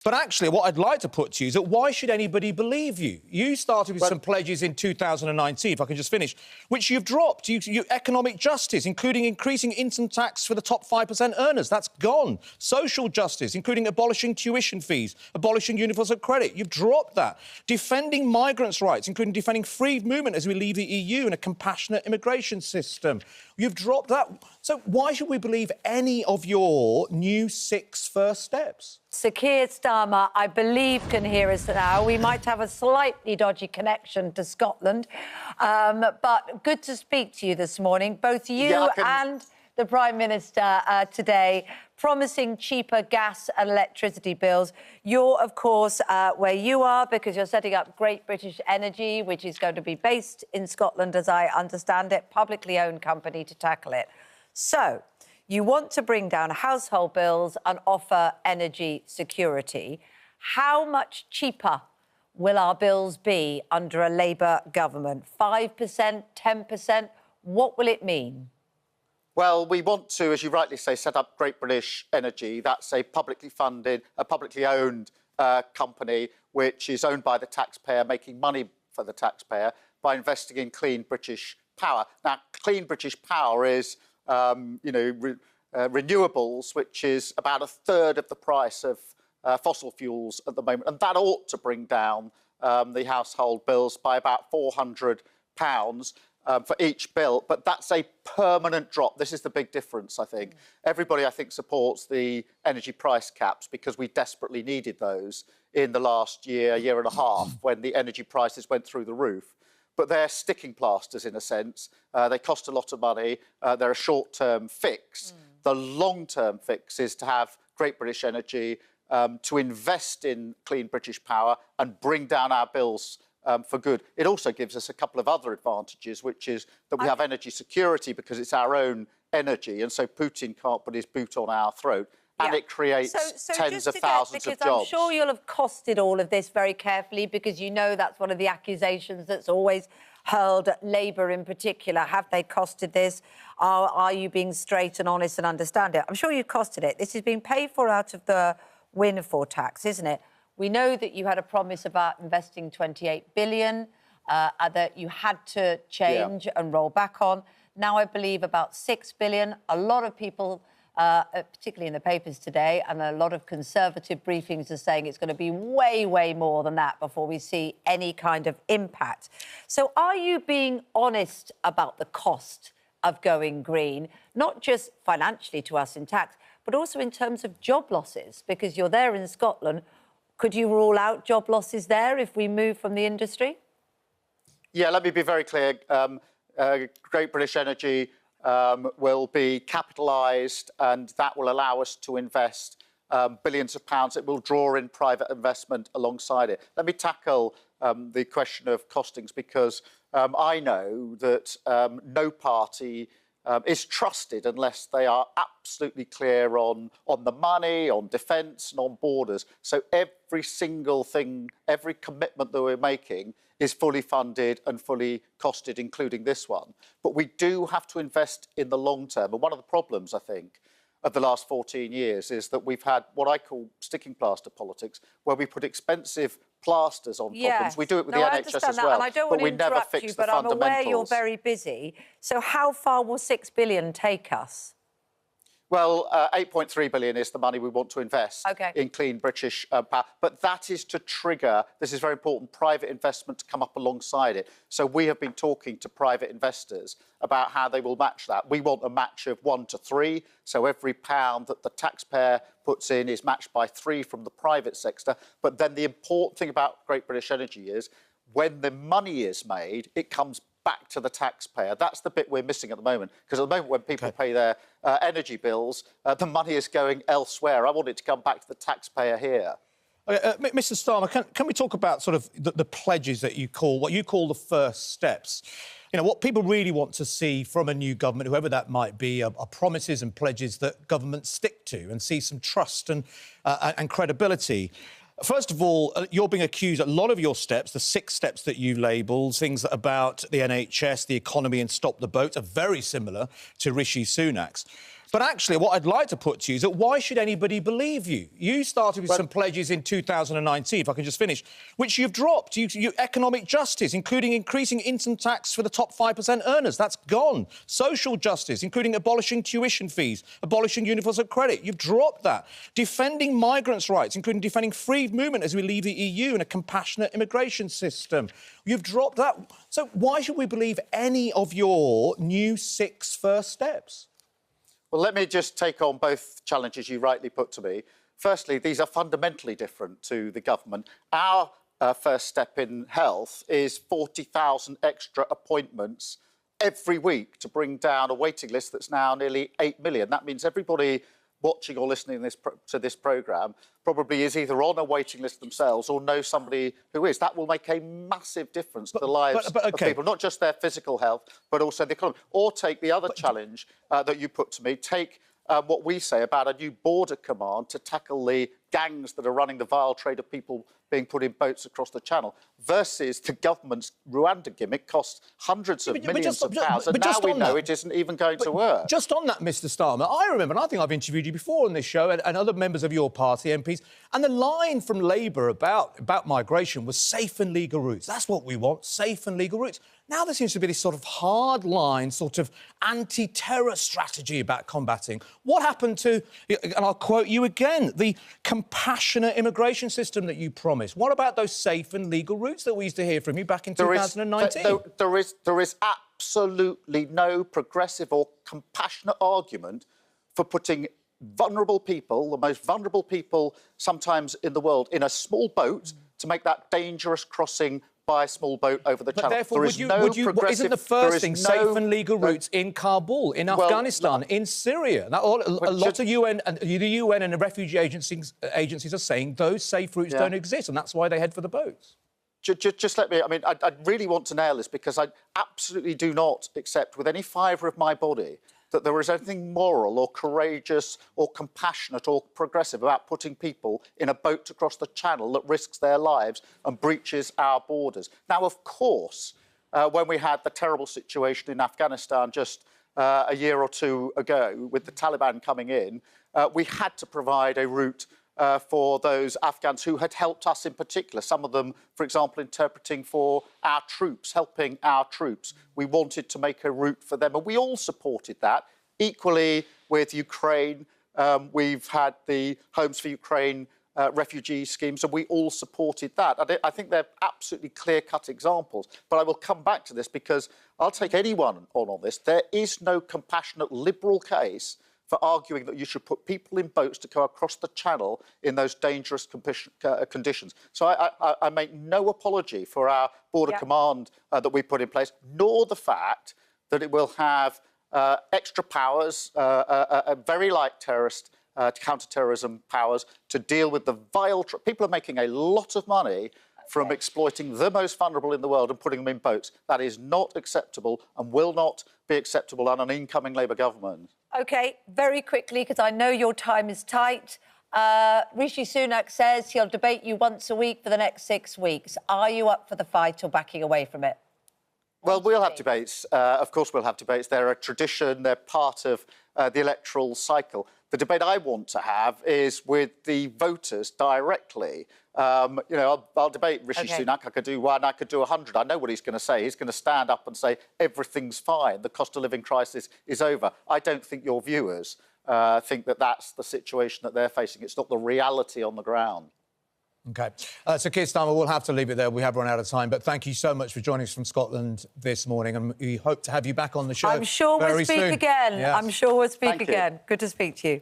But actually, what I'd like to put to you is that why should anybody believe you? You started with some pledges in 2019, if I can just finish, which you've dropped. You economic justice, including increasing income tax for the top 5% earners. That's gone. Social justice, including abolishing tuition fees, abolishing universal credit. You've dropped that. Defending migrants' rights, including defending free movement as we leave the EU and a compassionate immigration system. You've dropped that. So why should we believe any of your new 6 first steps? Sir Keir Starmer, I believe, can hear us now. We might have a slightly dodgy connection to Scotland, but good to speak to you this morning, both you and the Prime Minister today, promising cheaper gas and electricity bills. You're, of course, where you are because you're setting up Great British Energy, which is going to be based in Scotland, as I understand it, publicly owned company to tackle it. So, you want to bring down household bills and offer energy security. How much cheaper will our bills be under a Labour government? 5%, 10%? What will it mean? Well, we want to, as you rightly say, set up Great British Energy. That's a publicly funded, a publicly owned company which is owned by the taxpayer, making money for the taxpayer by investing in clean British power. Now, clean British power is renewables, which is about a third of the price of fossil fuels at the moment. And that ought to bring down the household bills by about £400 for each bill. But that's a permanent drop. This is the big difference, I think. Everybody, I think, supports the energy price caps because we desperately needed those in the last year and a half when the energy prices went through the roof. But they're sticking plasters, in a sense. They cost a lot of money. They're a short-term fix. The long-term fix is to have Great British Energy to invest in clean British power and bring down our bills for good. It also gives us a couple of other advantages, which is that we have energy security because it's our own energy, and so Putin can't put his boot on our throat. And it creates tens of thousands of jobs. I'm sure you'll have costed all of this very carefully because you know that's one of the accusations that's always hurled at Labour in particular. Have they costed this? Are you being straight and honest and understand it? I'm sure you costed it. This is being paid for out of the windfall tax, isn't it? We know that you had a promise about investing $28 billion that you had to change and roll back on. Now I believe about $6 billion. A lot of people... particularly in the papers today, and a lot of Conservative briefings are saying it's going to be way, way more than that before we see any kind of impact. So are you being honest about the cost of going green, not just financially to us in tax, but also in terms of job losses? Because you're there in Scotland. Could you rule out job losses there if we move from the industry? Yeah, let me be very clear. Great British Energy will be capitalised, and that will allow us to invest billions of pounds. It will draw in private investment alongside it. Let me tackle the question of costings, because I know that no party is trusted unless they are absolutely clear on the money, on defence and on borders. So every single thing, every commitment that we're making is fully funded and fully costed, including this one. But we do have to invest in the long term. And one of the problems, I think, of the last 14 years is that we've had what I call sticking plaster politics, where we put expensive plasters on problems. We do it with the NHS as well, and I don't want to interrupt you, but I'm aware you're very busy. So how far will $6 billion take us? Well, 8.3 billion is the money we want to invest in clean British power. But that is to trigger, this is very important, private investment to come up alongside it. So we have been talking to private investors about how they will match that. We want a match of 1 to 3. So every pound that the taxpayer puts in is matched by 3 from the private sector. But then the important thing about Great British Energy is when the money is made, it comes back to the taxpayer. That's the bit we're missing at the moment, because at the moment when people pay their energy bills, the money is going elsewhere. I want it to come back to the taxpayer here. Mr Starmer, can we talk about sort of the pledges that you call, what you call the first steps? You know, what people really want to see from a new government, whoever that might be, are promises and pledges that governments stick to and see some trust and credibility. First of all, you're being accused, a lot of your steps, the 6 steps that you labelled, things about the NHS, the economy and stop the boats, are very similar to Rishi Sunak's. But actually, what I'd like to put to you is that why should anybody believe you? You started with some pledges in 2019, if I can just finish, which you've dropped. You economic justice, including increasing income tax for the top 5% earners. That's gone. Social justice, including abolishing tuition fees, abolishing universal credit. You've dropped that. Defending migrants' rights, including defending free movement as we leave the EU and a compassionate immigration system. You've dropped that. So why should we believe any of your new 6 first steps? Well, let me just take on both challenges you rightly put to me. Firstly, these are fundamentally different to the government. Our first step in health is 40,000 extra appointments every week to bring down a waiting list that's now nearly 8 million. That means everybody watching or listening to this programme probably is either on a waiting list themselves or know somebody who is. That will make a massive difference to the lives of people, not just their physical health, but also the economy. Or take the other challenge that you put to me, take what we say about a new border command to tackle the gangs that are running the vile trade of people being put in boats across the channel, versus the government's Rwanda gimmick costs hundreds of millions of pounds, and now we know it isn't even going to work. Just on that, Mr Starmer, I remember, and I think I've interviewed you before on this show, and other members of your party, MPs, and the line from Labour about migration was safe and legal routes. That's what we want, safe and legal routes. Now there seems to be this sort of hard-line, sort of anti-terror strategy about combating. What happened to, and I'll quote you again, the compassionate immigration system that you promised? What about those safe and legal routes that we used to hear from you back in 2019? There is absolutely no progressive or compassionate argument for putting vulnerable people, the most vulnerable people sometimes in the world, in a small boat to make that dangerous crossing by a small boat over the channel. Therefore, isn't the first thing safe and legal routes in Kabul, in Afghanistan, in Syria? A lot of UN and the UN and the refugee agencies are saying those safe routes don't exist, and that's why they head for the boats. Just let me... I mean, I really want to nail this, because I absolutely do not accept with any fibre of my body that there is anything moral or courageous or compassionate or progressive about putting people in a boat across the channel that risks their lives and breaches our borders. Now, of course, when we had the terrible situation in Afghanistan just a year or two ago with the Taliban coming in, we had to provide a route for those Afghans who had helped us in particular. Some of them, for example, interpreting for our troops, helping our troops. We wanted to make a route for them, and we all supported that. Equally with Ukraine, we've had the Homes for Ukraine refugee schemes, and we all supported that. I think they're absolutely clear-cut examples. But I will come back to this, because I'll take anyone on this. There is no compassionate liberal case for arguing that you should put people in boats to go across the channel in those dangerous conditions. So I make no apology for our border command that we put in place, nor the fact that it will have extra powers, very like terrorist, counter-terrorism powers, to deal with the vile... People are making a lot of money from exploiting the most vulnerable in the world and putting them in boats. That is not acceptable and will not be acceptable on an incoming Labour government. OK, very quickly, because I know your time is tight. Rishi Sunak says he'll debate you once a week for the next 6 weeks. Are you up for the fight or backing away from it? Well, we'll have debates. Of course we'll have debates. They're a tradition. They're part of the electoral cycle. The debate I want to have is with the voters directly. You know, I'll debate Rishi Sunak. I could do 1, I could do 100. I know what he's going to say. He's going to stand up and say everything's fine, the cost of living crisis is over. I don't think your viewers think that that's the situation that they're facing. It's not the reality on the ground. OK. Sir Keir Starmer, we'll have to leave it there. We have run out of time. But thank you so much for joining us from Scotland this morning. And we hope to have you back on the show I'm sure we'll speak again. Yes. I'm sure we'll speak again. Good to speak to you.